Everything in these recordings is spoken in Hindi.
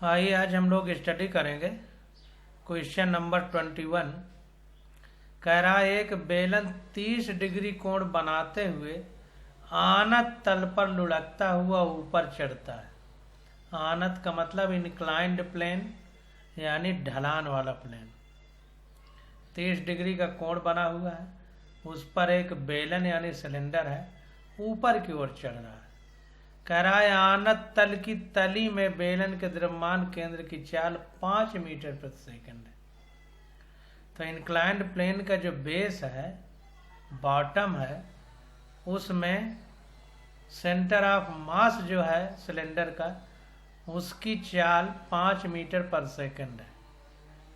आइए आज हम लोग स्टडी करेंगे क्वेश्चन नंबर 21। कह रहा है एक बेलन 30 डिग्री कोण बनाते हुए आनत तल पर लुढ़कता हुआ ऊपर चढ़ता है। आनत का मतलब इंक्लाइंड प्लेन यानी ढलान वाला प्लेन। 30 डिग्री का कोण बना हुआ है, उस पर एक बेलन यानी सिलेंडर है, ऊपर की ओर चढ़ रहा है। कह रहा है आनत तल की तली में बेलन के द्रव्यमान केंद्र की चाल 5 मीटर प्रति सेकंड है। तो इंक्लाइंड प्लेन का जो बेस है, बॉटम है, उसमें सेंटर ऑफ मास जो है सिलेंडर का, उसकी चाल 5 मीटर पर सेकंड है।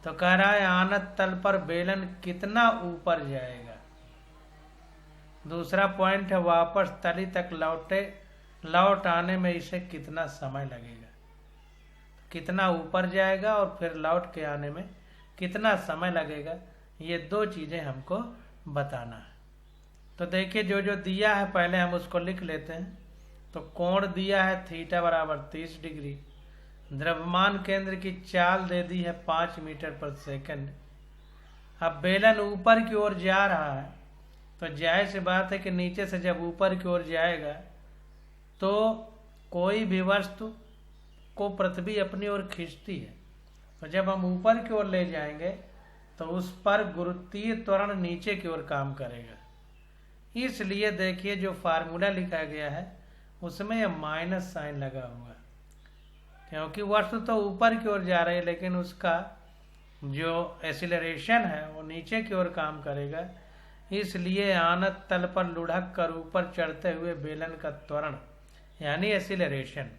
तो कह रहा है आनत तल पर बेलन कितना ऊपर जाएगा। दूसरा पॉइंट है वापस तली तक लौट आने में इसे कितना समय लगेगा। कितना ऊपर जाएगा और फिर लौट के आने में कितना समय लगेगा, ये दो चीजें हमको बताना है। तो देखिए जो जो दिया है पहले हम उसको लिख लेते हैं। तो कोण दिया है थीटा बराबर 30 डिग्री, द्रव्यमान केंद्र की चाल दे दी है 5 मीटर प्रति सेकंड। अब बेलन ऊपर की ओर जा रहा है, तो जाहिर सी बात है कि नीचे से जब ऊपर की ओर जाएगा तो कोई भी वस्तु को पृथ्वी अपनी ओर खींचती है। तो जब हम ऊपर की ओर ले जाएंगे तो उस पर गुरुत्वीय त्वरण नीचे की ओर काम करेगा। इसलिए देखिए जो फार्मूला लिखा गया है उसमें यह माइनस साइन लगा हुआ है, क्योंकि वस्तु तो ऊपर की ओर जा रही है लेकिन उसका जो एक्सीलरेशन है वो नीचे की ओर काम करेगा। इसलिए आनत तल पर लुढ़क कर ऊपर चढ़ते हुए बेलन का त्वरण यानी एक्सीलरेशन।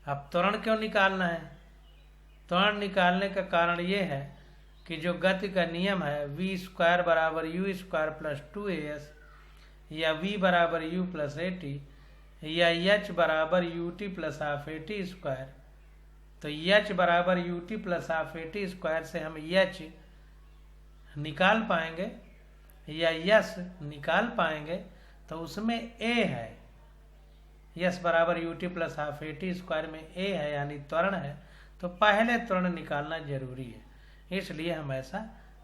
अब त्वरण क्यों निकालना है? त्वरण निकालने का कारण ये है कि जो गति का नियम है v स्क्वायर बराबर u स्क्वायर प्लस 2as या v बराबर u प्लस at या h बराबर ut plus half at square. तो h बराबर ut plus half at square से हम h निकाल पाएंगे या यस निकाल पाएंगे। तो उसमें a है, यस बराबर ut plus half at square में a है यानी त्वरण है। तो पहले त्वरण निकालना जरूरी है, इसलिए हम ऐसा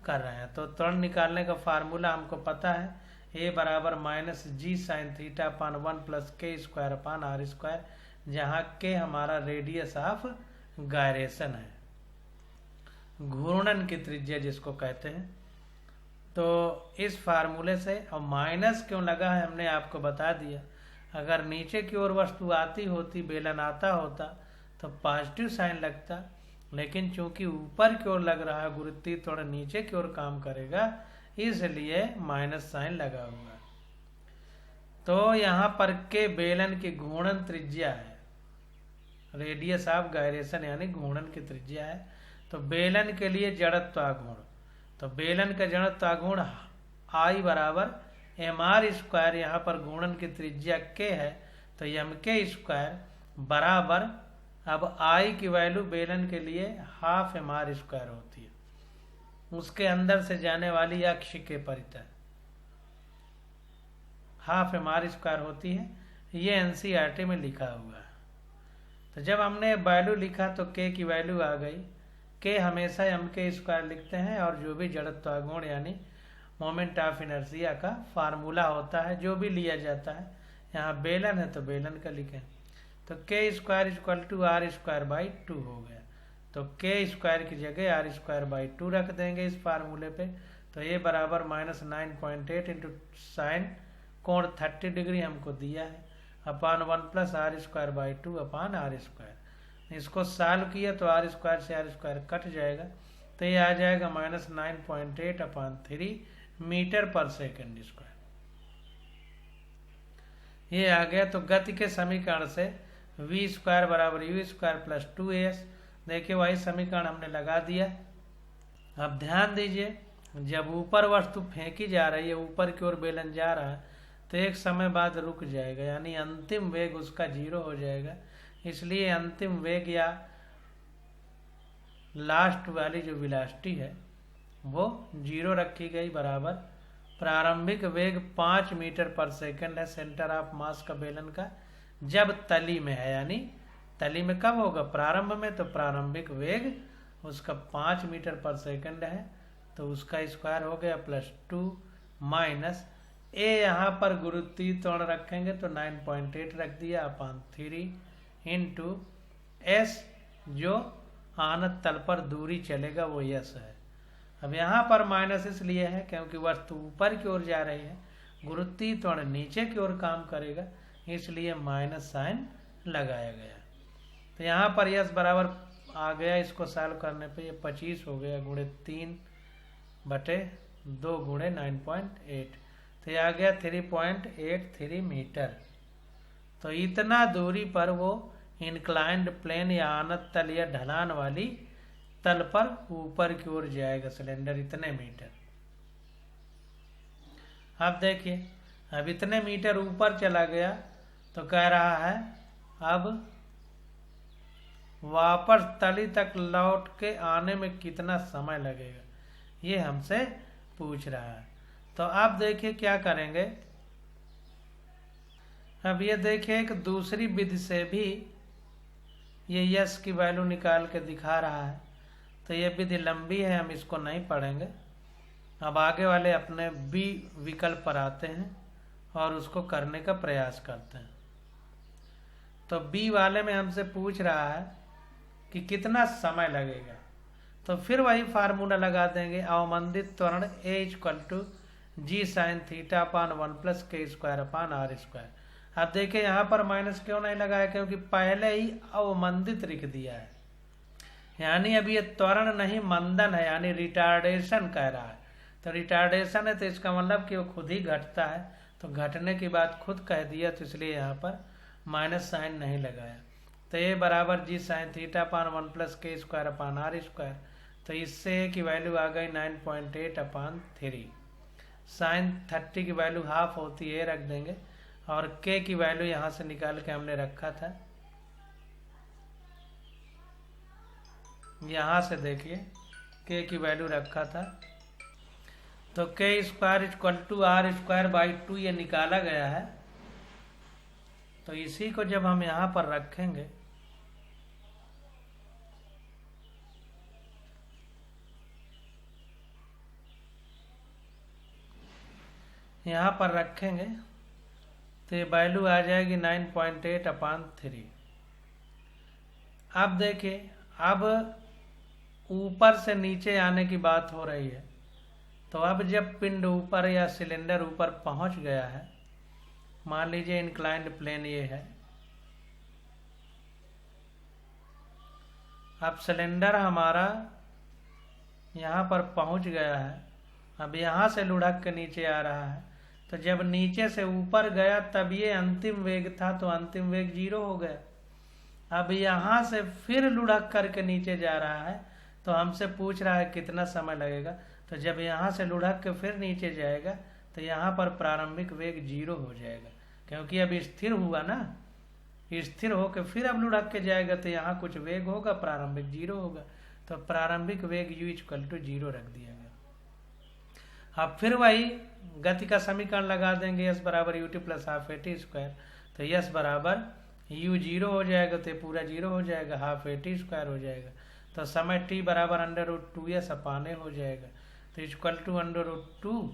कर रहे हैं। तो त्वरण निकालने का फार्मूला हमको पता है, a बराबर माइनस जी साइन थीटा अपान 1 प्लस के स्क्वायर अपान आर स्क्वायर, जहाँ के हमारा रेडियस ऑफ गायरेशन है, घूर्णन की त्रिज्या जिसको कहते हैं। तो इस फार्मूले से, और माइनस क्यों लगा है हमने आपको बता दिया। अगर नीचे की ओर वस्तु आती होती, बेलन आता होता तो पॉजिटिव साइन लगता, लेकिन चूंकि ऊपर की ओर लग रहा है, गुरुत्वीय त्वरण नीचे की ओर काम करेगा, इसलिए माइनस साइन लगा हुआ। तो यहाँ पर के बेलन की घूर्णन त्रिज्या है, रेडियस ऑफ गायरेशन यानी घूर्णन की त्रिज्या है। तो बेलन के लिए जड़त्वाघूर्ण, तो बेलन का जड़त्वाघूर्ण I बराबर mr स्क्वायर, यहाँ पर घूर्णन की त्रिज्या k है तो mk स्क्वायर बराबर, अब I की वैल्यू बेलन के लिए हाफ mr स्क्वायर होती है, उसके अंदर से जाने वाली अक्ष के परितः हाफ mr स्क्वायर होती है। ये NCERT में लिखा हुआ है। तो जब हमने वैल्यू लिखा तो k की वैल्यू आ गई। k हमेशा mk स्क्वायर लिखते हैं, और जो भी जड़त्वाघूर्ण यानी मोमेंट ऑफ इनर्शिया का फार्मूला होता है, जो भी लिया जाता है, यहाँ बेलन है तो बेलन का लिखें। तो k square equal to R square by 2 हो गया। तो k स्क्वायर की जगह आर स्क्वायर बाई 2 रख देंगे इस फार्मूले पे। तो ये बराबर माइनस 9.8 इंटू साइन कोण 30 डिग्री हमको दिया है upon 1 plus R square by 2 upon R square. इसको सॉल्व किया तो आर स्क्वायर से आर स्क्वायर कट जाएगा, तो ये आ जाएगा minus 9.8 upon 3 metre per second square. ये आ गया। तो गति के समीकरण से v स्क्वायर बराबर u स्क्वायर प्लस 2as, देखिए वही समीकरण हमने लगा दिया। अब ध्यान दीजिए, जब ऊपर वस्तु फेंकी जा रही है, ऊपर की ओर बेलन जा रहा है, तो एक समय बाद रुक जाएगा, यानी अंतिम वेग उसका 0 हो जाएगा। इसलिए अंतिम वेग या लास्ट वाली जो वेलोसिटी है वो 0 रखी गई, बराबर प्रारंभिक वेग 5 मीटर पर सेकंड है सेंटर ऑफ मास का बेलन का, जब तली में है यानी तली में कब होगा? प्रारंभ में। तो प्रारंभिक वेग उसका 5 मीटर पर सेकंड है, तो उसका स्क्वायर हो गया +2 माइनस ए, यहाँ पर गुरुत्वीय त्वरण रखेंगे तो 9.8 रख दिया अपान 3 इंटू एस, जो आनत तल पर दूरी चलेगा वो यस है। अब यहाँ पर माइनस इसलिए है क्योंकि वस्तु ऊपर की ओर जा रही है, गुरुत्वीय त्वरण नीचे की ओर काम करेगा, इसलिए माइनस साइन लगाया गया। तो यहाँ पर यस बराबर आ गया, इसको सॉल्व करने पे ये 25 हो गया गुणे 3/2 गुणे 9.8, तो ये आ गया 3.83 मीटर। तो इतना दूरी पर वो इंक्लाइंड प्लेन या आनत तल या ढलान वाली तल पर ऊपर की ओर जाएगा सिलेंडर, इतने मीटर। अब देखिए, अब इतने मीटर ऊपर चला गया तो कह रहा है अब वापस तली तक लौट के आने में कितना समय लगेगा, ये हमसे पूछ रहा है। तो आप देखिए क्या करेंगे, अब ये देखिए एक दूसरी विधि से भी ये यस की वैल्यू निकाल के दिखा रहा है। तो ये विधि लंबी है, हम इसको नहीं पढ़ेंगे। अब आगे वाले अपने बी विकल्प पर आते हैं और उसको करने का प्रयास करते हैं। तो बी वाले में हमसे पूछ रहा है कि कितना समय लगेगा, तो फिर वही फार्मूला लगा देंगे, अवमंदित त्वरण A=G sin theta upon 1+k² r²। अब देखिए यहाँ पर माइनस क्यों नहीं लगाया, क्योंकि पहले ही अवमंदित लिख दिया है, यानी अब ये त्वरण नहीं मंदन है, यानी रिटार्डेशन कह रहा है। तो रिटार्डेशन है तो इसका मतलब कि वो खुद ही घटता है, तो घटने की बात खुद कह दिया, तो इसलिए यहाँ पर माइनस साइन नहीं लगाया। तो A बराबर G sin theta upon 1+k² r²। तो इससे A की वैल्यू आ गई 9.8/3। साइन 30 की वैल्यू हाफ होती है, रख देंगे, और K की वैल्यू यहाँ से निकाल के हमने रखा था, यहाँ से देखिए K की वैल्यू रखा था, तो k² r²/2 ये निकाला गया है। तो इसी को जब हम यहाँ पर रखेंगे, यहाँ पर रखेंगे तो ये वैल्यू आ जाएगी 9.8/3। अब देखिए, अब ऊपर से नीचे आने की बात हो रही है, तो अब जब पिंड ऊपर या सिलेंडर ऊपर पहुंच गया है, मान लीजिए इंक्लाइंड प्लेन ये है, अब सिलेंडर हमारा यहाँ पर पहुंच गया है, अब यहाँ से लुढ़क के नीचे आ रहा है, तो जब नीचे से ऊपर गया तब ये अंतिम वेग था, तो अंतिम वेग 0 हो गया। अब यहाँ से फिर लुढ़क करके नीचे जा रहा है, तो हमसे पूछ रहा है कितना समय लगेगा। तो जब यहाँ से लुढ़क के फिर नीचे जाएगा तो यहाँ पर प्रारंभिक वेग 0 हो जाएगा, क्योंकि अब स्थिर हुआ ना, स्थिर होकर फिर अब लुढ़क के जाएगा तो यहाँ कुछ वेग होगा, प्रारंभिक 0 होगा, तो प्रारंभिक वेग u=0 रख दिया गया। अब फिर वही गति का समीकरण लगा देंगे, s बराबर ut + ½ at²। तो s बराबर u 0 हो जाएगा, तो पूरा 0 हो जाएगा, ½ at² हो जाएगा। तो समय t बराबर √2s/a हो जाएगा, तो =√2,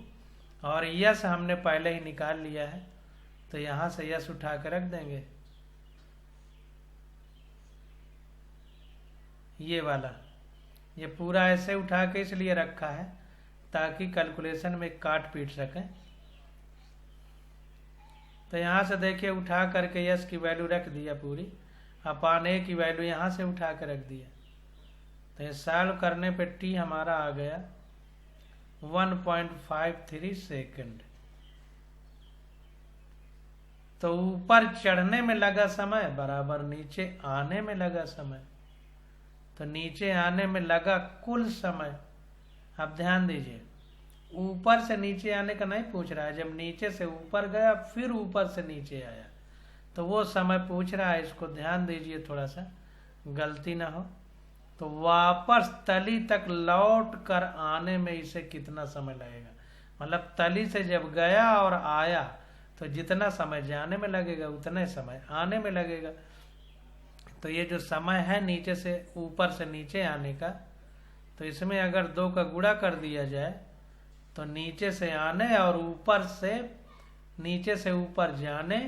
और यस हमने पहले ही निकाल लिया है, तो यहाँ से यस उठा के रख देंगे, ये वाला, ये पूरा ऐसे उठा के इसलिए रखा है ताकि कैलकुलेशन में काट पीट सकें। तो यहाँ से देखिए उठा करके यस की वैल्यू रख दिया पूरी, अपान A की वैल्यू यहाँ से उठा के रख दिया। तो ये सॉल्व करने पे t हमारा आ गया 1.53 सेकंड। तो ऊपर चढ़ने में लगा समय बराबर नीचे आने में लगा समय, तो नीचे आने में लगा कुल समय। अब ध्यान दीजिए, ऊपर से नीचे आने का नहीं पूछ रहा है, जब नीचे से ऊपर गया फिर ऊपर से नीचे आया तो वो समय पूछ रहा है। इसको ध्यान दीजिए, थोड़ा सा गलती ना हो। तो वापस तली तक लौट कर आने में इसे कितना समय लगेगा, मतलब तली से जब गया और आया तो जितना समय जाने में लगेगा उतना समय आने में लगेगा। तो ये जो समय है नीचे से ऊपर से नीचे आने का, तो इसमें अगर 2 का गुणा कर दिया जाए तो नीचे से आने और ऊपर से नीचे से ऊपर जाने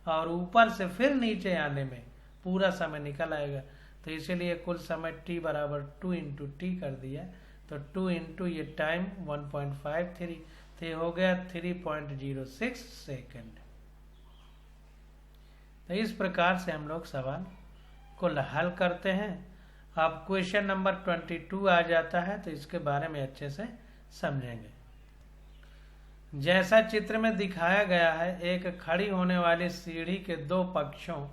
और ऊपर से फिर नीचे आने में पूरा समय निकल आएगा। तो इसीलिए कुल समय t बराबर 2 इंटू टी कर दिया। तो 2 इंटू ये टाइम 1.53, तो ये हो गया 3.06 सेकेंड। तो इस प्रकार से हम लोग सवाल को हल करते हैं। अब क्वेश्चन नंबर 22 आ जाता है, तो इसके बारे में अच्छे से समझेंगे। जैसा चित्र में दिखाया गया है, एक खड़ी होने वाली सीढ़ी के 2 पक्षों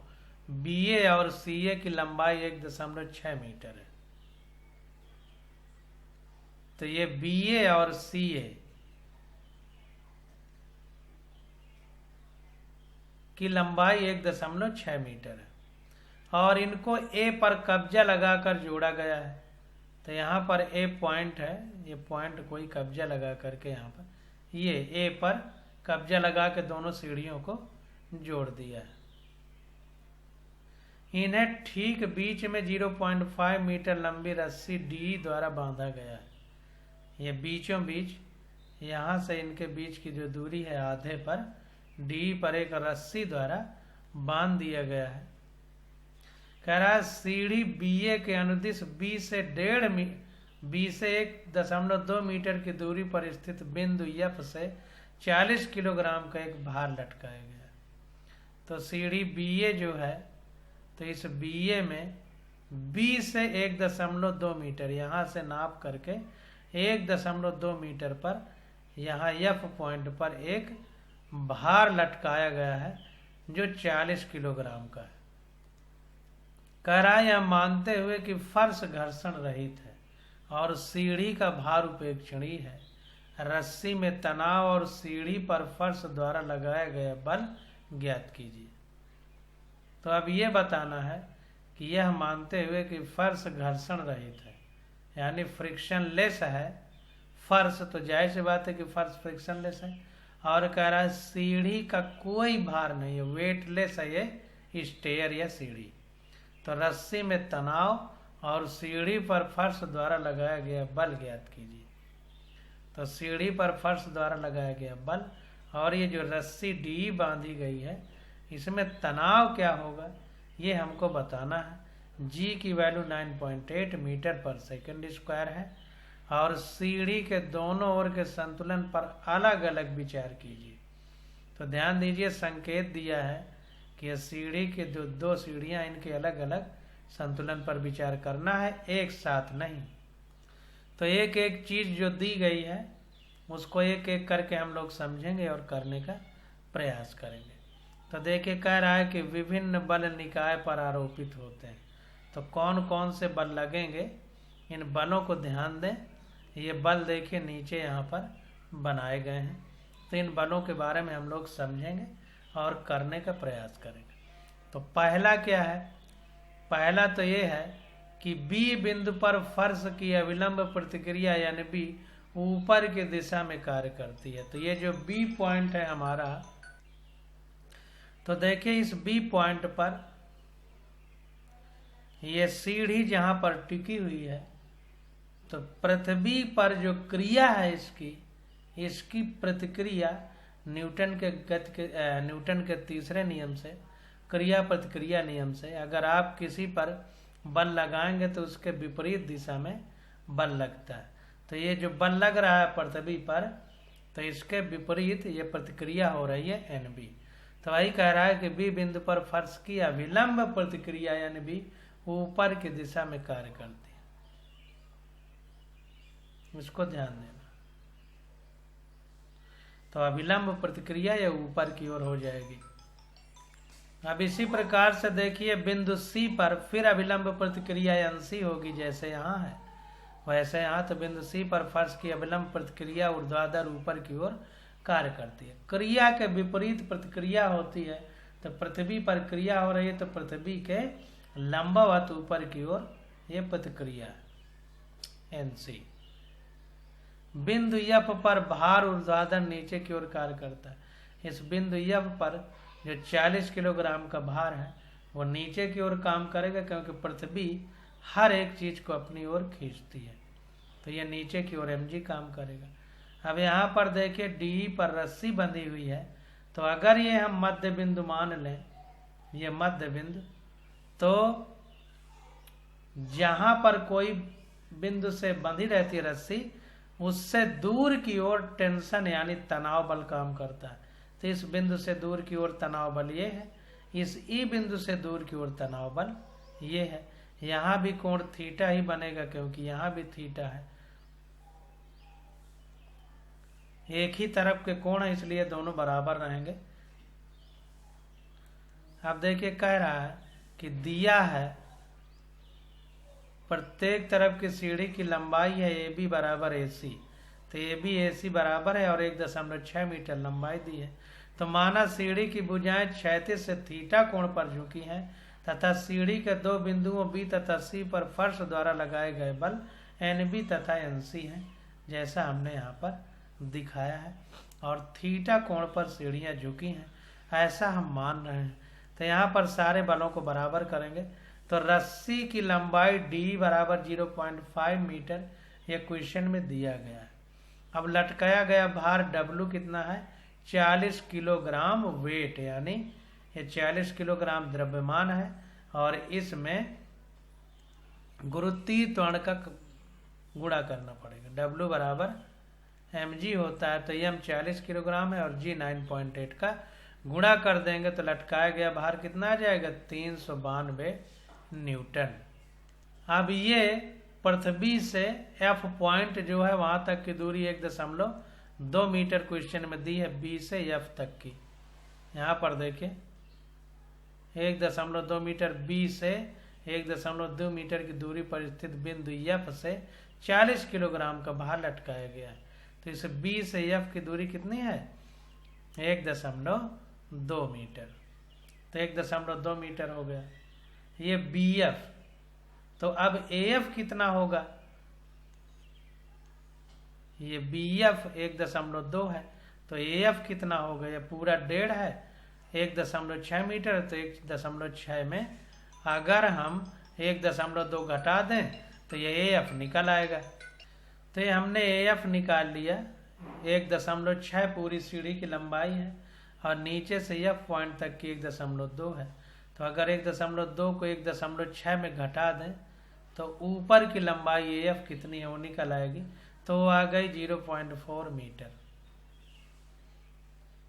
BA और CA की लंबाई 1.6 मीटर है। तो ये BA और CA की लंबाई 1.6 मीटर है और इनको A पर कब्जा लगाकर जोड़ा गया है। तो यहाँ पर A पॉइंट है, ये पॉइंट कोई कब्जा लगा करके यहाँ पर ये A पर कब्जा लगा के दोनों सीढ़ियों को जोड़ दिया है। इन्हें ठीक बीच में 0.5 मीटर लंबी रस्सी D द्वारा बांधा गया है। ये बीचों बीच यहाँ से इनके बीच की जो दूरी है आधे पर D पर एक रस्सी द्वारा बांध दिया गया है। कह रहा है सीढ़ी BA के अनुदिश B से 1.2 मीटर की दूरी पर स्थित बिंदु F से 40 किलोग्राम का एक भार लटकाया गया। तो सीढ़ी BA जो है, तो इस BA में B से 1.2 मीटर यहाँ से नाप करके 1.2 मीटर पर यहाँ F पॉइंट पर एक भार लटकाया गया है जो 40 किलोग्राम का है। कह रहा है यह मानते हुए कि फर्श घर्षण रहित है और सीढ़ी का भार उपेक्षणीय है, रस्सी में तनाव और सीढ़ी पर फर्श द्वारा लगाया गया बल ज्ञात कीजिए। तो अब ये बताना है कि यह मानते हुए कि फर्श घर्षण रहित है, यानी फ्रिक्शन लेस है फर्श, तो जाहिर सी बात है कि फर्श फ्रिक्शन लेस है। और कह रहा है सीढ़ी का कोई भार नहीं है, वेटलेस है ये स्टेयर या सीढ़ी। तो रस्सी में तनाव और सीढ़ी पर फर्श द्वारा लगाया गया बल ज्ञात कीजिए। तो सीढ़ी पर फर्श द्वारा लगाया गया बल और ये जो रस्सी डी बांधी गई है इसमें तनाव क्या होगा ये हमको बताना है। जी की value 9.8 metre per second square है और सीढ़ी के दोनों ओर के संतुलन पर अलग अलग विचार कीजिए। तो ध्यान दीजिए संकेत दिया है कि सीढ़ी के जो 2 सीढ़ियां इनके अलग अलग संतुलन पर विचार करना है, एक साथ नहीं। तो एक एक चीज जो दी गई है उसको एक एक करके हम लोग समझेंगे और करने का प्रयास करेंगे। तो देखिए कह रहा है कि विभिन्न बल निकाय पर आरोपित होते हैं। तो कौन कौन से बल लगेंगे इन बलों को ध्यान दें। ये बल देखिए नीचे यहाँ पर बनाए गए हैं, तो इन बलों के बारे में हम लोग समझेंगे और करने का प्रयास करेंगे। तो पहला क्या है, पहला तो ये है कि बी बिंदु पर फर्श की अविलंब प्रतिक्रिया यानी बी ऊपर की दिशा में कार्य करती है। तो ये जो बी पॉइंट है हमारा, तो देखिए इस बी पॉइंट पर ये सीढ़ी जहां पर टिकी हुई है, तो पृथ्वी पर जो क्रिया है इसकी प्रतिक्रिया न्यूटन के तीसरे नियम से, क्रिया प्रतिक्रिया नियम से, अगर आप किसी पर बल लगाएंगे तो उसके विपरीत दिशा में बल लगता है। तो ये जो बल लग रहा है पृथ्वी पर, तो इसके विपरीत ये प्रतिक्रिया हो रही है एन बी। तो वही कह रहा है कि बी बिंदु पर फर्श की अविलंब प्रतिक्रिया यानी बी ऊपर की दिशा में कार्य करती है, इसको ध्यान देना। तो अविलंब प्रतिक्रिया ये ऊपर की ओर हो जाएगी। अब इसी प्रकार से देखिए बिंदु सी पर फिर अविलंब प्रतिक्रिया एनसी होगी, जैसे यहाँ है वैसे यहाँ। तो बिंदु सी पर फर्श की अविलंब प्रतिक्रिया ऊर्ध्वाधर ऊपर की ओर कार्य करती है। क्रिया के विपरीत प्रतिक्रिया होती है। तो पृथ्वी पर क्रिया हो रही है तो पृथ्वी के लंबवत ऊपर की ओर ये प्रतिक्रिया एनसी। बिंदु एफ पर भार ऊर्ध्वाधर नीचे की ओर कार्य करता है। इस बिंदु एफ पर जो 40 किलोग्राम का भार है वो नीचे की ओर काम करेगा, क्योंकि पृथ्वी हर एक चीज को अपनी ओर खींचती है, तो ये नीचे की ओर mg काम करेगा। अब यहाँ पर देखिए डी पर रस्सी बंधी हुई है, तो अगर ये हम मध्य बिंदु मान लें, ये मध्य बिंदु, तो जहां पर कोई बिंदु से बंधी रहती है रस्सी, उससे दूर की ओर टेंशन यानी तनाव बल काम करता है। तो इस बिंदु से दूर की ओर तनाव बल ये है, इस ई बिंदु से दूर की ओर तनाव बल ये है। यहाँ भी कोण थीटा ही बनेगा, क्योंकि यहाँ भी थीटा है, एक ही तरफ के कोण है, इसलिए दोनों बराबर रहेंगे। अब देखिए कह रहा है कि दिया है प्रत्येक तरफ की सीढ़ी की लंबाई है AB बराबर AC, तो AB AC बराबर है और 1.6 मीटर लंबाई दी है। तो माना सीढ़ी की भुजाएं क्षैतिज से थीटा कोण पर झुकी हैं तथा सीढ़ी के दो बिंदुओं B तथा C पर फर्श द्वारा लगाए गए बल NB तथा NC हैं, जैसा हमने यहाँ पर दिखाया है, और थीटा कोण पर सीढ़ियाँ झुकी हैं, ऐसा हम मान रहे हैं। तो यहाँ पर सारे बलों को बराबर करेंगे, तो रस्सी की लंबाई D बराबर 0.5 मीटर ये क्वेश्चन में दिया गया है। अब लटकाया गया भार W कितना है, 40 किलोग्राम वेट, यानी ये 40 किलोग्राम द्रव्यमान है, और इसमें गुरुत्वीय त्वरण का गुणा करना पड़ेगा। W बराबर mg होता है, तो m 40 किलोग्राम है और g 9.8 का गुणा कर देंगे तो लटकाया गया भार कितना आ जाएगा, 392 न्यूटन। अब ये पृथ्वी से F पॉइंट जो है वहां तक की दूरी 1.2 मीटर क्वेश्चन में दी है, B से F तक की। यहाँ पर देखिए 1.2 मीटर B से 1.2 मीटर की दूरी पर स्थित बिंदु F से 40 किलोग्राम का भार लटकाया गया है। तो इस B से F की दूरी कितनी है, 1.2 मीटर, तो 1.2 मीटर हो गया ये BF। तो अब AF कितना होगा, ये BF 1.2 है, तो AF कितना होगा, ये पूरा 1.5 है, 1.6 मीटर, तो 1.6 में अगर हम 1.2 घटा दें तो ये AF निकल आएगा। तो ये हमने AF निकाल लिया, 1.6 पूरी सीढ़ी की लंबाई है और नीचे से F पॉइंट तक की 1.2 है। तो अगर 1.2 को 1.6 में घटा दें तो ऊपर की लंबाई AF कितनी है वो निकल आएगी, तो वो आ गई 0.4 मीटर।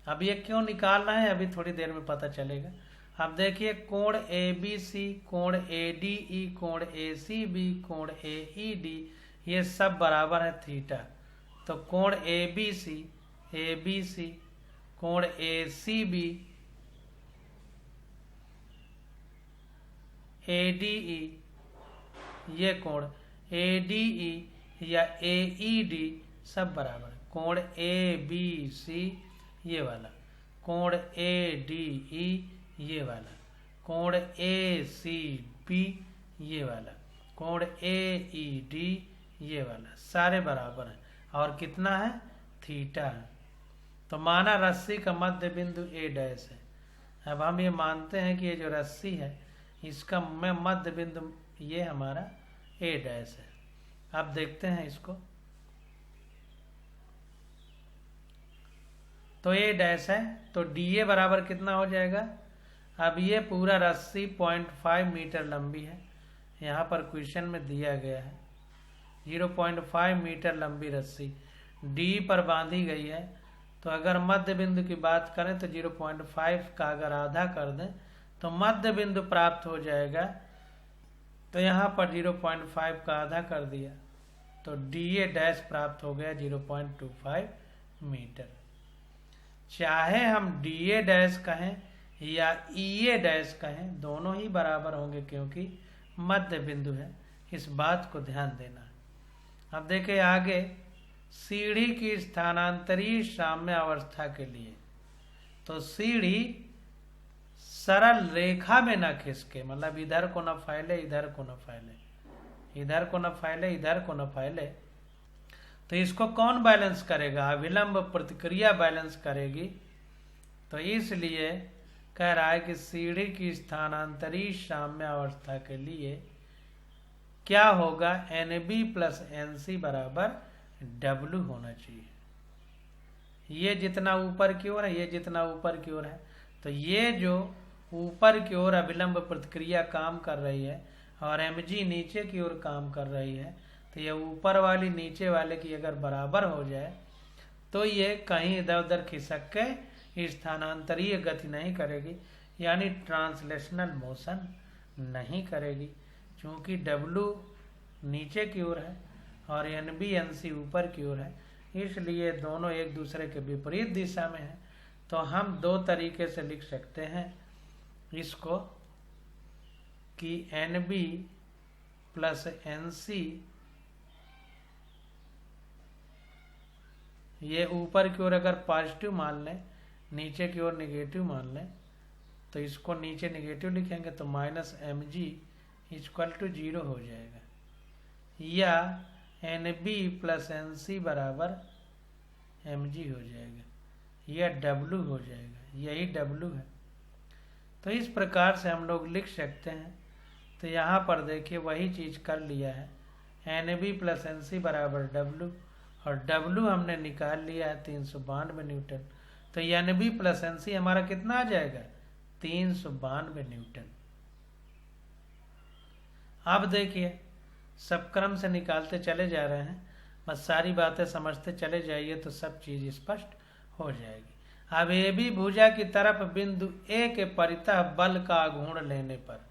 अब ये क्यों निकालना है अभी थोड़ी देर में पता चलेगा। अब देखिए कोण ABC, कोण ADE, कोण ACB, कोण AED ये सब बराबर है थीटा। तो कोण ABC, कोण ACB, ADE, ये कोण ADE या AED सब बराबर है। कोण ABC ये वाला, कोण ADE ये वाला, कोण ACB ये वाला, कोण AED ये वाला, सारे बराबर हैं और कितना है, थीटा है। तो माना रस्सी का मध्य बिंदु A डैश है। अब हम ये मानते हैं कि ये जो रस्सी है इसका मध्य बिंदु ये हमारा A डैश है। अब देखते हैं इसको, तो A डैश है तो DA बराबर कितना हो जाएगा। अब ये पूरा रस्सी 0.5 मीटर लंबी है, यहाँ पर क्वेश्चन में दिया गया है 0.5 मीटर लंबी रस्सी D पर बांधी गई है। तो अगर मध्य बिंदु की बात करें तो 0.5 का अगर आधा कर दें तो मध्य बिंदु प्राप्त हो जाएगा। तो यहाँ पर 0.5 का आधा कर दिया तो DA डैश प्राप्त हो गया 0.25 मीटर। चाहे हम DA डैश कहें या EA डैश कहें, दोनों ही बराबर होंगे क्योंकि मध्य बिंदु है, इस बात को ध्यान देना है। अब देखें आगे, सीढ़ी की स्थानांतरीय साम्य अवस्था के लिए तो सीढ़ी सरल रेखा में न खिसके, मतलब इधर को न फैले इधर को न फैले, इधर को न फैले इधर को न फैले। तो इसको कौन बैलेंस करेगा, अविलंब प्रतिक्रिया बैलेंस करेगी। तो इसलिए कह रहा है कि सीढ़ी की स्थानांतरी साम्यावस्था के लिए क्या होगा, NB प्लस NC बराबर W होना चाहिए। ये जितना ऊपर की ओर है, ये जितना ऊपर की ओर है, तो ये जो ऊपर की ओर अभिलंब प्रतिक्रिया काम कर रही है और mg नीचे की ओर काम कर रही है, तो ये ऊपर वाली नीचे वाले की अगर बराबर हो जाए तो ये कहीं इधर उधर खिसक के स्थानांतरीय गति नहीं करेगी, यानी ट्रांसलेशनल मोशन नहीं करेगी। चूंकि W नीचे की ओर है और NB NC ऊपर की ओर है, इसलिए दोनों एक दूसरे के विपरीत दिशा में है। तो हम दो तरीके से लिख सकते हैं इसको कि NB प्लस NC ये ऊपर की ओर अगर पॉजिटिव मान लें, नीचे की ओर निगेटिव मान लें, तो इसको नीचे निगेटिव लिखेंगे तो माइनस mg इक्वल टू 0 हो जाएगा, या NB प्लस NC बराबर mg हो जाएगा, यह W हो जाएगा, यही W है। तो इस प्रकार से हम लोग लिख सकते हैं। तो यहाँ पर देखिए वही चीज कर लिया है, NB प्लस NC बराबर W, और W हमने निकाल लिया है 392 न्यूटन। तो NB प्लस NC हमारा कितना आ जाएगा, 392 न्यूटन। अब देखिए सब क्रम से निकालते चले जा रहे हैं, बस सारी बातें समझते चले जाइए तो सब चीज स्पष्ट हो जाएगी। अब AB भुजा की तरफ बिंदु A के परितः बल का आघूर्ण लेने पर,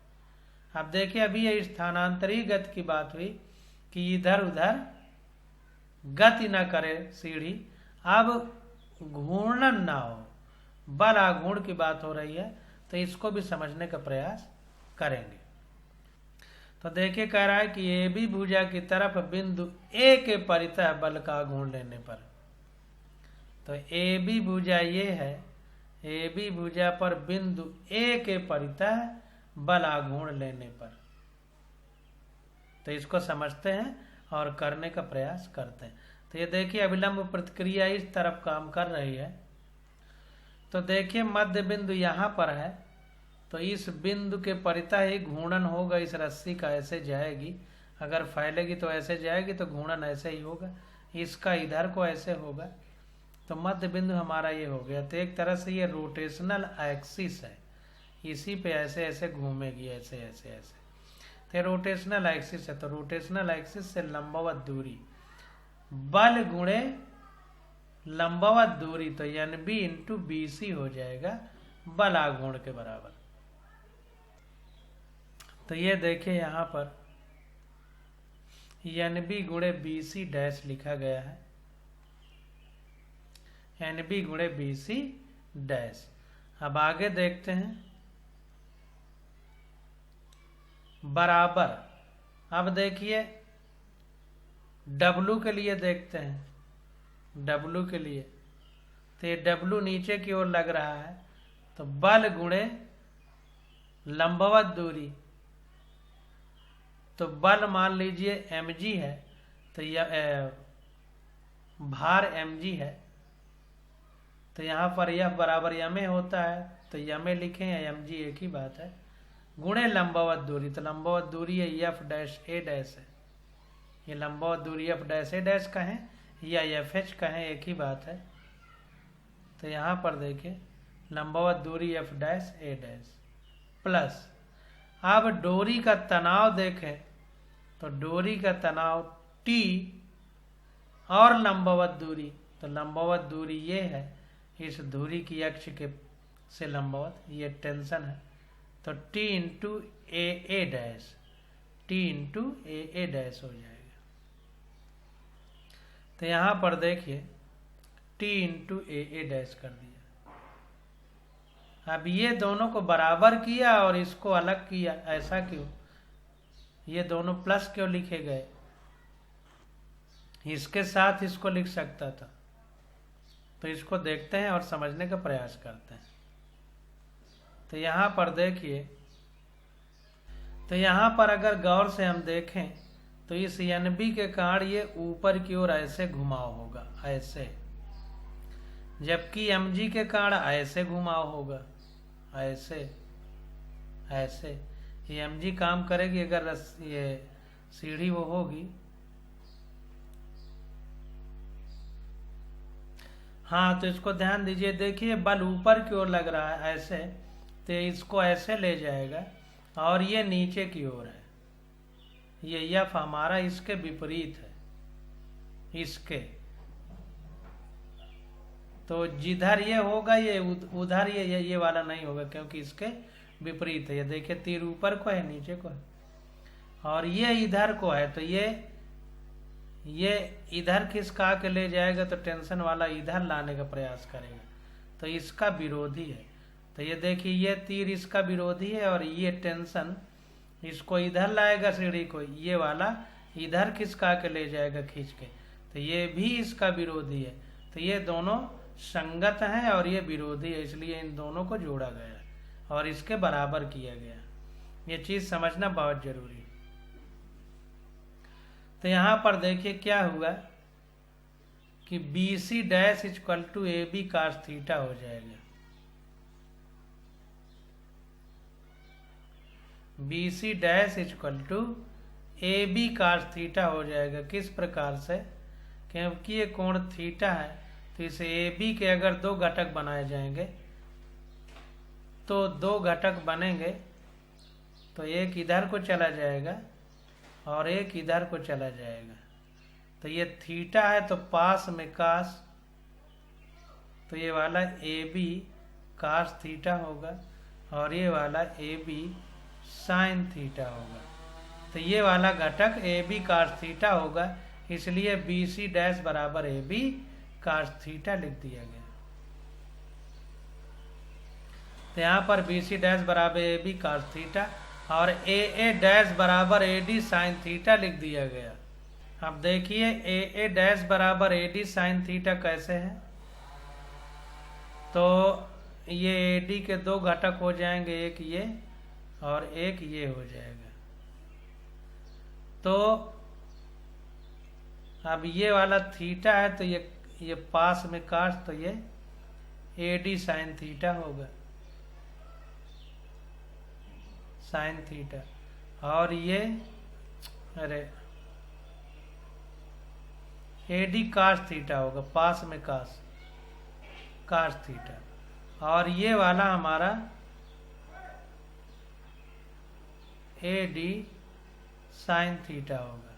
अब देखिए अभी ये स्थानांतरी गति की बात हुई कि इधर उधर गति ना करे सीढ़ी, अब घूर्णन ना हो, बल आघूर्ण की बात हो रही है, तो इसको भी समझने का प्रयास करेंगे। तो देखिए कह रहा है कि AB भुजा की तरफ बिंदु A के परितः बल का आघूर्ण लेने पर, तो AB भुजा ये है, AB भुजा पर बिंदु A के परितः बल आघूर्ण लेने पर, तो इसको समझते हैं और करने का प्रयास करते हैं। तो ये देखिए अभिलंब प्रतिक्रिया इस तरफ काम कर रही है, तो देखिए मध्य बिंदु यहाँ पर है, तो इस बिंदु के परितः ही घूर्णन होगा, इस रस्सी का ऐसे जाएगी, अगर फैलेगी तो ऐसे जाएगी, तो घूर्णन ऐसे ही होगा, इसका इधर को ऐसे होगा, तो मध्य बिंदु हमारा ये हो गया। तो एक तरह से ये रोटेशनल एक्सिस है, इसी पे ऐसे ऐसे घूमेगी, ऐसे ऐसे ऐसे, तो रोटेशनल एक्सिस है। तो रोटेशनल एक्सिस से लंबवत दूरी बल गुणे लंबवत दूरी, तो NB इंटू BC हो जाएगा बल आघूर्ण के बराबर। तो ये देखिए यहाँ पर NB गुणे BC डैश लिखा गया है, NB गुणे BC डैश। अब आगे देखते हैं बराबर। अब देखिए W के लिए देखते हैं, W के लिए, तो ये W नीचे की ओर लग रहा है, तो बल गुणे लंबवत दूरी, तो बल मान लीजिए mg है, तो यह भार mg है, तो यहाँ पर यह बराबर यमे होता है, तो यमे लिखें या mg एक ही बात है, गुणे लंबवत दूरी, तो लंबवत दूरी है f डैश a डैश है, ये लंबवत दूरी f डैश a डैश कहें या fh कहें एक ही बात है। तो यहाँ पर देखिए लंबवत दूरी f dash a dash plus, अब डोरी का तनाव देखें, तो डोरी का तनाव T और लंबवत दूरी, तो लंबवत दूरी ये है, इस दूरी की अक्ष के से लंबवत, ये टेंशन है, तो T into A dash, T into A dash हो जाएगा। तो यहाँ पर देखिए T इंटू A डैश कर दिया। अब ये दोनों को बराबर किया और इसको अलग किया, ऐसा क्यों, ये दोनों प्लस क्यों लिखे गए, इसके साथ इसको लिख सकता था। तो इसको देखते हैं और समझने का प्रयास करते हैं। तो यहाँ पर देखिए, तो यहाँ पर अगर गौर से हम देखें तो इस NB के कारण ये ऊपर की ओर ऐसे घुमाव होगा, ऐसे, जबकि mg के कारण ऐसे घुमाव होगा, ऐसे ऐसे ये mg काम करेगी अगर ये सीढ़ी वो होगी। हाँ, तो इसको ध्यान दीजिए, देखिए बल ऊपर की ओर लग रहा है ऐसे, तो इसको ऐसे ले जाएगा और ये नीचे की ओर है। ये एफ हमारा इसके विपरीत है, इसके। तो जिधर ये होगा ये उधर ये वाला नहीं होगा, क्योंकि इसके विपरीत है। ये देखिए तीर ऊपर को है, नीचे को है, और ये इधर को है, तो ये इधर खिसका के ले जाएगा, तो टेंशन वाला इधर लाने का प्रयास करेगा, तो इसका विरोधी है। तो ये देखिए ये तीर इसका विरोधी है, और ये टेंशन इसको इधर लाएगा, सीढ़ी को ये वाला इधर खिसका के ले जाएगा खींच के, तो ये भी इसका विरोधी है। तो ये दोनों संगत हैं और ये विरोधी है, इसलिए इन दोनों को जोड़ा गया और इसके बराबर किया गया। ये चीज समझना बहुत जरूरी है। तो यहां पर देखिए क्या हुआ कि B C dash equal to A B cos theta हो जाएगा। B C dash equal to A B cos theta हो जाएगा। किस प्रकार से? क्योंकि ये कोण थीटा है, तो इसे ए बी के अगर दो घटक बनाए जाएंगे तो दो घटक बनेंगे, तो एक इधर को चला जाएगा और एक इधर को चला जाएगा। तो ये थीटा है तो पास में कास, तो ये वाला ए बी कास थीटा होगा और ये वाला ए बी साइन थीटा होगा। तो ये वाला घटक ए बी कास थीटा होगा, इसलिए बी सी डैश बराबर ए बी कास थीटा लिख दिया गया। तो यहाँ पर बी सी डैश बराबर ए बी कास थीटा और ए डैश बराबर ए डी साइन थीटा लिख दिया गया। अब देखिए ए डैश बराबर ए डी साइन थीटा कैसे है? तो ये ए डी के दो घटक हो जाएंगे, एक ये और एक ये हो जाएगा। तो अब ये वाला थीटा है, तो ये पास में कास, तो ये ए डी साइन थीटा होगा, साइन थीटा। और ये अरे ए डी कास थीटा होगा, पास में कास, कास थीटा। और ये वाला हमारा ए डी साइन थीटा होगा,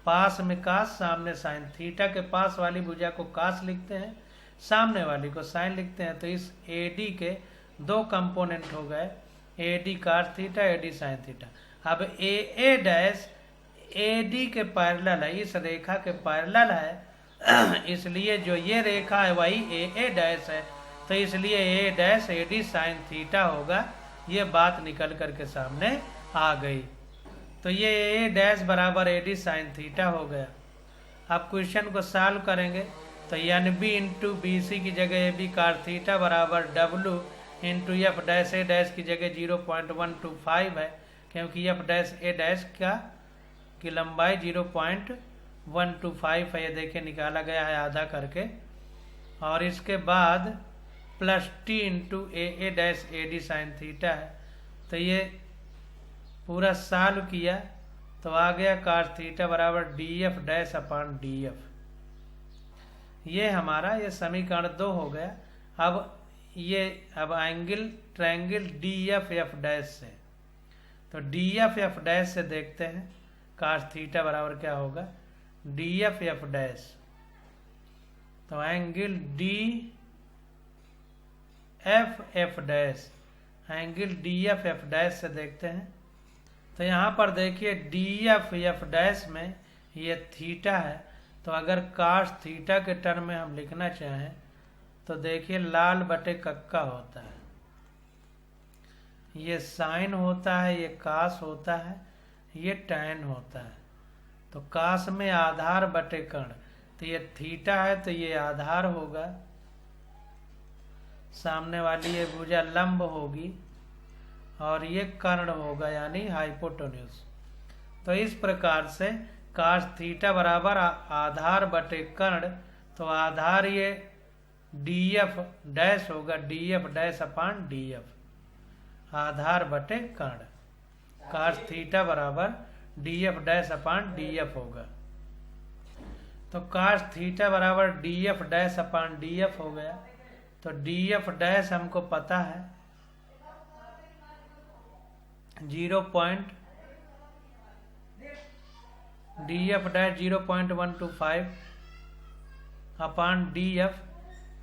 पास में कास, सामने साइन। थीटा के पास वाली भुजा को कास लिखते हैं, सामने वाली को साइन लिखते हैं। तो इस ए डी के दो कंपोनेंट हो गए, A D cos theta, A D sine theta. अब ए डैश ए डी के पैरेलल है, इस रेखा के पैरेलल है, इसलिए जो ये रेखा है वही ए डैश है, तो इसलिए A dash A D sine theta होगा। ये बात निकल करके सामने आ गई। तो ये ए डैश बराबर ए डी साइन थीटा हो गया। अब क्वेश्चन को सॉल्व करेंगे तो N B into B C की जगह ए बी कार थीटा बराबर W into F dash A dash की जगह 0.125 है, क्योंकि एफ डैश ए डैश की लंबाई 0.125 है। ये देखिए निकाला गया है आधा करके। और इसके बाद plus T into A dash A D sine theta है। तो ये पूरा सॉल्व किया तो आ गया cos थीटा बराबर D F dash upon D F. ये हमारा ये समीकरण 2 हो गया। अब angle triangle D F F dash से, तो डी एफ डैश से देखते हैं cos थीटा बराबर क्या होगा, डी एफ डैश। तो angle D F dash, angle D F dash से देखते हैं। तो यहाँ पर देखिए डी एफ डैश में ये थीटा है, तो अगर cos थीटा के टर्म में हम लिखना चाहें तो देखिए लाल बटे कक्का होता है, ये साइन होता है, ये cos होता है, ये tan होता है। तो cos में आधार बटे कर्ण, तो ये थीटा है तो ये आधार होगा, सामने वाली ये भुजा लंब होगी और ये कर्ण होगा यानी हाइपोटेन्यूज। तो इस प्रकार से cos थीटा बराबर आधार बटे कर्ण, तो आधार ये डी एफ डैश होगा D F dash upon D F, आधार बटे कर्ण। काश थीटा बराबर D F dash upon D F होगा। तो काश थीटा बराबर D F dash upon D F हो गया। तो डी एफ डैश हमको पता है 0.125 अपान डी एफ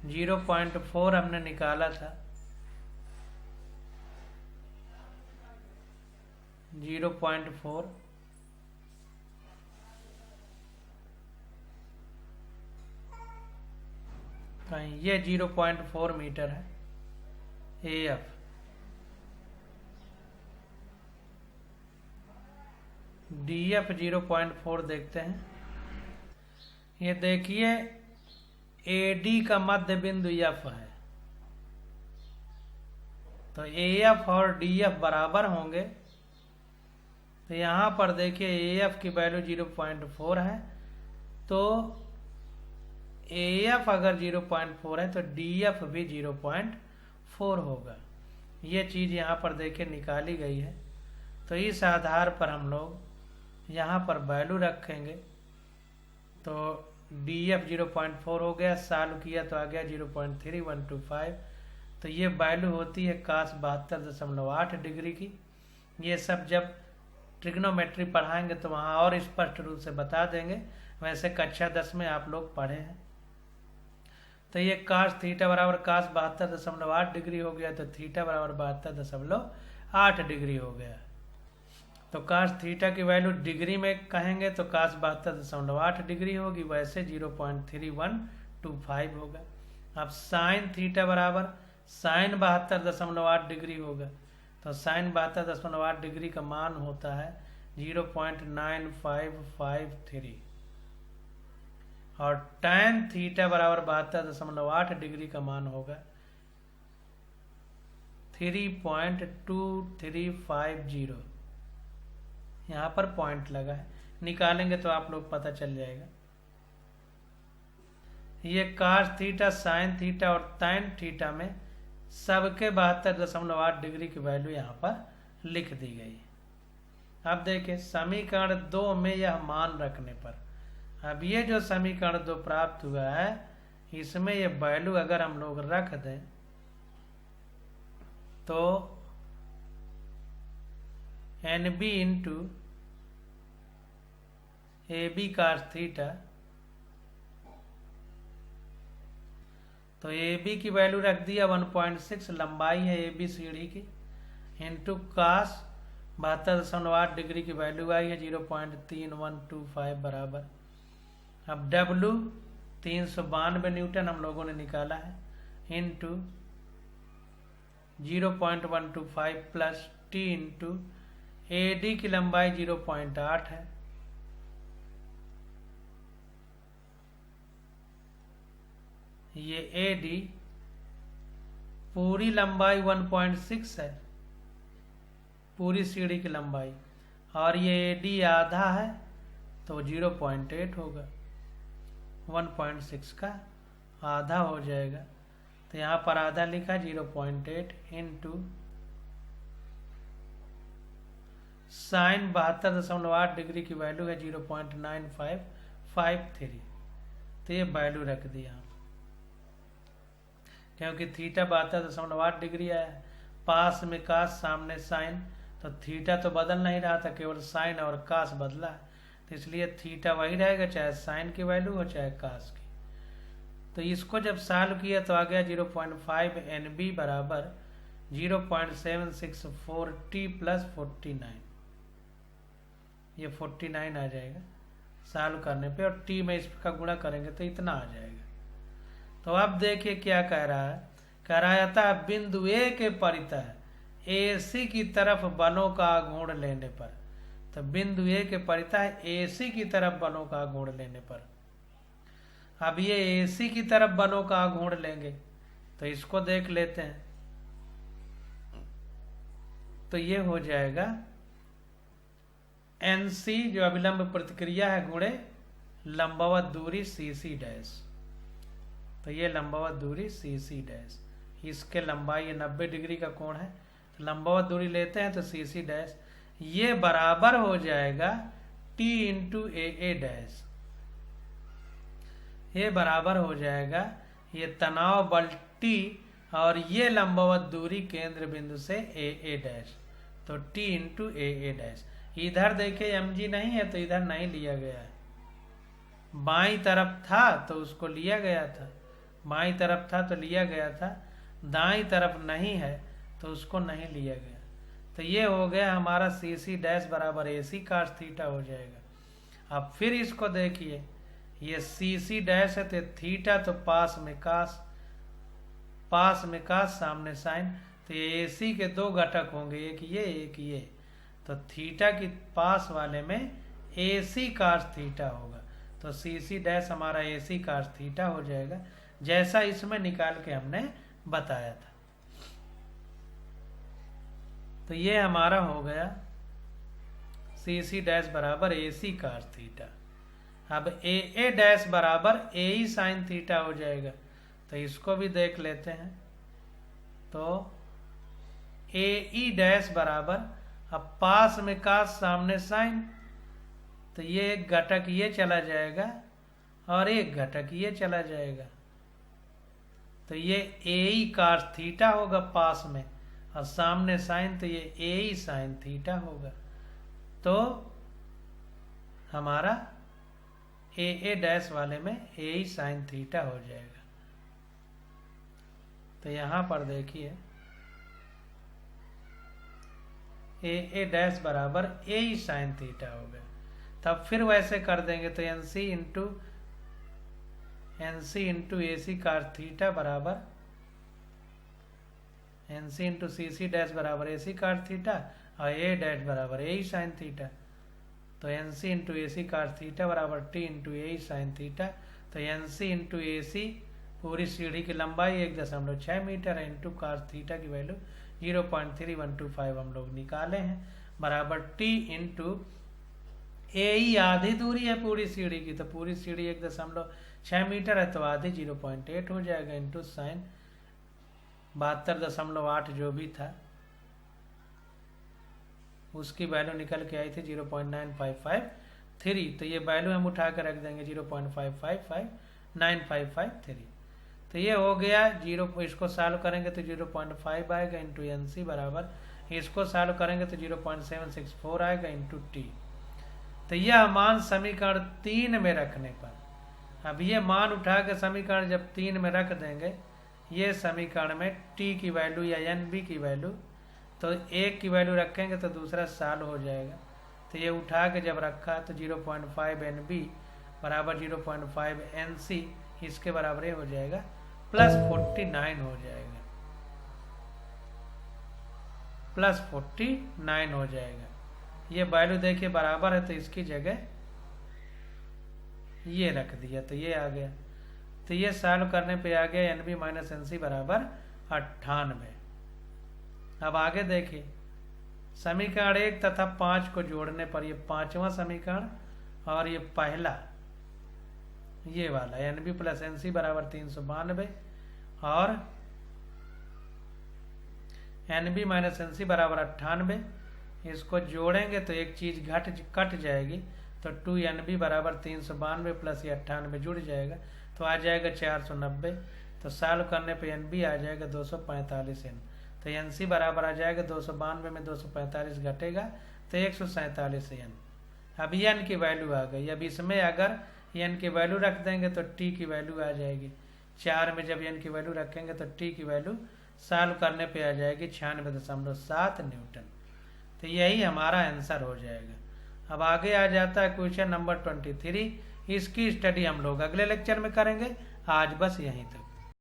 0.4 हमने निकाला था, 0.4। कहीं ये 0.4 मीटर है ए एफ। डी एफ 0.4 देखते हैं। ये देखिए ए डी का मध्य बिंदु एफ है, तो ए एफ और डी एफ बराबर होंगे। तो यहाँ पर देखिए ए एफ की वैल्यू 0.4 है, तो ए एफ अगर 0.4 है तो डी एफ भी 0.4 होगा। ये चीज़ यहाँ पर देखिए निकाली गई है। तो इस आधार पर हम लोग यहाँ पर वैल्यू रखेंगे। तो डी एफ 0.4 हो गया, सॉल्व किया तो आ गया 0.3125। तो ये वैल्यू होती है cos 72.8 डिग्री की। ये सब जब ट्रिग्नोमेट्री पढ़ाएंगे तो वहाँ और स्पष्ट रूप से बता देंगे, वैसे कक्षा 10 में आप लोग पढ़े हैं। तो ये काश थीटा बराबर cos 72.8 डिग्री हो गया, तो थीटा बराबर 72.8 डिग्री हो गया। तो काश थीटा की वैल्यू डिग्री में कहेंगे तो cos 72.8 डिग्री होगी, वैसे 0.3125 होगा। अब साइन थीटा बराबर साइन 72.8 डिग्री होगा, तो साइन 72.8 डिग्री का मान होता है 0.9553। और tan थीटा बराबर 72.8 डिग्री का मान होगा 3.2350। यहाँ पर पॉइंट लगा है, निकालेंगे तो आप लोग पता चल जाएगा। ये cos थीटा, साइन थीटा और tan थीटा में सबके 72.8 डिग्री की वैल्यू यहाँ पर लिख दी गई। अब देखिए समीकरण 2 में यह मान रखने पर, अब ये जो समीकरण 2 प्राप्त हुआ है, इसमें ये वैल्यू अगर हम लोग रख दें तो N B into A B cos theta, तो ए बी की वैल्यू रख दिया 1.6, लंबाई है ए बी सीढ़ी की, इंटू cos 72.8 डिग्री की वैल्यू आई है 0.3125 बराबर। अब W 392 न्यूटन हम लोगों ने निकाला है, into 0.125 plus T into A D की लंबाई 0.8 है, ये ए डी पूरी लंबाई 1.6 है, पूरी सीढ़ी की लंबाई, और ये ए डी आधा है तो 0.8 होगा, 1.6 का आधा हो जाएगा। तो यहाँ पर आधा लिखा 0.8 इंटू साइन 72.8 डिग्री की वैल्यू है 0.9553। तो ये वैल्यू रख दिया, क्योंकि थीटा 72.8 डिग्री आया है, पास में cos सामने साइन, तो थीटा तो बदल नहीं रहा था, केवल साइन और cos बदला है, तो इसलिए थीटा वही रहेगा, चाहे साइन की वैल्यू हो चाहे cos की। तो इसको जब सॉल्व किया तो आ गया 0.5 एन बी बराबर 0.764 टी प्लस 49, ये 49 आ जाएगा सॉल्व करने पे, और टी में इसका गुणा करेंगे तो इतना आ जाएगा। तो अब देखिए क्या कह रहा है, कह रहा है अतः बिंदु ए के परितः ए सी की तरफ बलों का आघूर्ण लेने पर, तो बिंदु ए के परितः ए सी की तरफ बलों का आघूर्ण लेने पर, अब ये ए सी की तरफ बलों का आघूर्ण लेंगे तो इसको देख लेते हैं। तो ये हो जाएगा एन सी जो अभिलंब प्रतिक्रिया है गुणे लंबवत दूरी सी सी डैश। तो ये लंबवत दूरी सी सी डैश, इसके लंबाई ये 90 डिग्री का कोण है, तो लंबवत दूरी लेते हैं तो सी सी डैश ये बराबर हो जाएगा टी इंटू ए डैश, ये बराबर हो जाएगा ये तनाव बल टी और ये लंबवत दूरी केंद्र बिंदु से ए डैश, तो टी इंटू ए डैश। इधर देखिए mg नहीं है तो इधर नहीं लिया गया है, बाईं तरफ था तो उसको लिया गया था, बाईं तरफ था तो लिया गया था, दाईं तरफ नहीं है तो उसको नहीं लिया गया। तो ये हो गया हमारा सी सी डैश बराबर ए सी कास थीटा हो जाएगा। अब फिर इसको देखिए, ये सी सी डैश है तो थीटा तो पास में कास, पास में कास सामने साइन, तो ये ए सी के दो घटक होंगे, एक ये, तो थीटा की पास वाले में ए सी कास थीटा होगा, तो सी सी डैश हमारा ए सी कास थीटा हो जाएगा, जैसा इसमें निकाल के हमने बताया था। तो ये हमारा हो गया सी सी डैश बराबर ए सी कास थीटा। अब ए डैश बराबर ए ई साइन थीटा हो जाएगा, तो इसको भी देख लेते हैं। तो ए ई डैश बराबर, अब पास में कास सामने साइन, तो ये एक घटक ये चला जाएगा और एक घटक ये चला जाएगा, तो ये ए ई कास थीटा होगा पास में, और सामने साइन तो ये ए ई साइन थीटा होगा। तो हमारा ए डैश वाले में ए ई साइन थीटा हो जाएगा। तो यहां पर देखिए ए डैश बराबर ए ई साइन थीटा हो गया। तब फिर वैसे कर देंगे तो एन सी इंटू ए सी कास थीटा बराबर एन सी इंटू सी सी डैश बराबर ए सी कास थीटा और ए डैश बराबर ए ई साइन थीटा। तो एन सी इंटू ए सी कास थीटा बराबर टी इंटू ए ई साइन थीटा। तो एन सी इंटू ए सी पूरी सीढ़ी की लंबाई 1.6 मीटर है, इंटू कास थीटा की वैल्यू 0.3125 हम लोग निकाले हैं, बराबर टी इंटू ए ई आधी दूरी है पूरी सीढ़ी की, तो पूरी सीढ़ी 1.6 मीटर है, तो आधी 0.8 हो जाएगा, इंटू साइन 72.8 जो भी था उसकी वैल्यू निकल के आई थी 0.9553। तो ये वैल्यू हम उठा कर रख देंगे 0.555953। तो ये हो गया इसको सॉल्व करेंगे तो 0.5 आएगा, इंटू एन सी बराबर, इसको सॉल्व करेंगे तो 0.764 आएगा, इंटू टी। तो यह मान समीकरण 3 में रखने पर, अब ये मान उठा के समीकरण जब 3 में रख देंगे, ये समीकरण में टी की वैल्यू या एन बी की वैल्यू, तो एक की वैल्यू रखेंगे तो दूसरा सॉल्व हो जाएगा। तो ये उठा के जब रखा तो 0.5 एन बी बराबर 0.5 एन सी, इसके बराबर हो जाएगा प्लस 49 हो जाएगा, प्लस 49 हो जाएगा। ये वैल्यू देखिए बराबर है तो इसकी जगह ये रख दिया, तो ये आ गया। तो ये सॉल्व करने पे आ गया N B minus N C बराबर 98। अब आगे देखिए समीकरण 1 तथा 5 को जोड़ने पर ये 5वां समीकरण और ये पहला ये वाला N B plus N C बराबर 392 और N B minus N C बराबर 98, इसको जोड़ेंगे तो एक चीज कट जाएगी, तो 2 एन बी बराबर 392 प्लस ये 98 जुड़ जाएगा, तो आ जाएगा 490। तो सॉल्व करने पे एन बी आ जाएगा 245 एन, तो एन सी बराबर आ जाएगा 292 में 245 घटेगा तो 147 एन। अब एन की वैल्यू आ गई। अब इसमें अगर एन की वैल्यू रख देंगे तो टी की वैल्यू आ जाएगी, 4 में जब एन की वैल्यू रखेंगे तो टी की वैल्यू सॉल्व करने पे आ जाएगी 96.7 न्यूटन। तो यही हमारा आंसर हो जाएगा। अब आगे आ जाता है क्वेश्चन नंबर 23। इसकी स्टडी हम लोग अगले लेक्चर में करेंगे। आज बस यहीं तक।